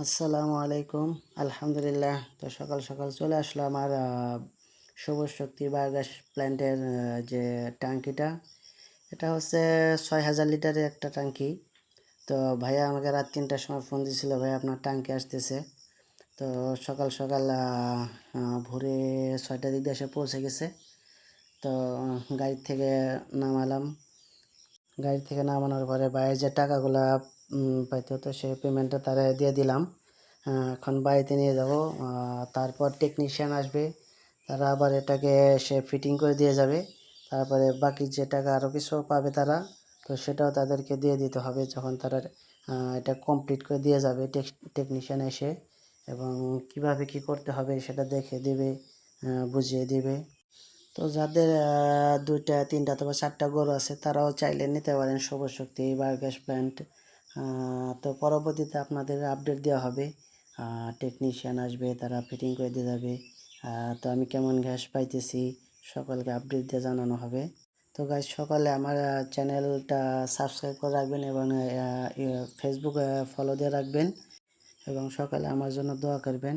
আসসালামু আলাইকুম। আলহামদুলিল্লাহ। তো সকাল সকাল চলে আসলো আমার সবুজ শক্তি বায়োগ্যাস প্ল্যান্টের যে ট্যাঙ্কিটা, এটা হচ্ছে ৬,০০০ লিটারের একটা ট্যাঙ্কি। তো ভাইয়া আমাকে রাত ৩টার সময় ফোন দিয়েছিল, ভাই আপনার ট্যাঙ্কি আসতেছে। তো সকাল সকাল ভোরে ৬টার দিক দিয়ে এসে পৌঁছে গেছে। তো গাড়ি থেকে নামালাম। গাড়ি থেকে নামানোর পরে ভাইয়ের যে টাকাগুলা পাইতে হতো সে পেমেন্টটা তারা দিয়ে দিলাম। এখন বাড়িতে নিয়ে যাব। তারপর টেকনিশিয়ান আসবে, তারা আবার এটাকে সে ফিটিং করে দিয়ে যাবে। তারপরে বাকি যে টাকা আরও কিছু পাবে তারা, তো সেটাও তাদেরকে দিয়ে দিতে হবে যখন তারা এটা কমপ্লিট করে দিয়ে যাবে টেকনিশিয়ান এসে। এবং কিভাবে কি করতে হবে সেটা দেখে দিবে, বুঝিয়ে দিবে। তো যাদের ২টা ৩টা অথবা ৪টা গরু আছে তারাও চাইলে নিতে পারেন সৌর শক্তি বায়োগ্যাস প্ল্যান্ট। তো পরবর্তীতে আপনাদের আপডেট দেওয়া হবে, টেকনিশিয়ান আসবে, তারা ফিটিং করে দিয়ে যাবে। তো আমি কেমন গ্যাস পাইতেছি সকলকে আপডেট দিয়ে জানানো হবে। তো গাইজ, সকালে আমার চ্যানেলটা সাবস্ক্রাইব করে রাখবেন এবং ফেসবুক ফলো দিয়ে রাখবেন এবং সকালে আমার জন্য দোয়া করবেন।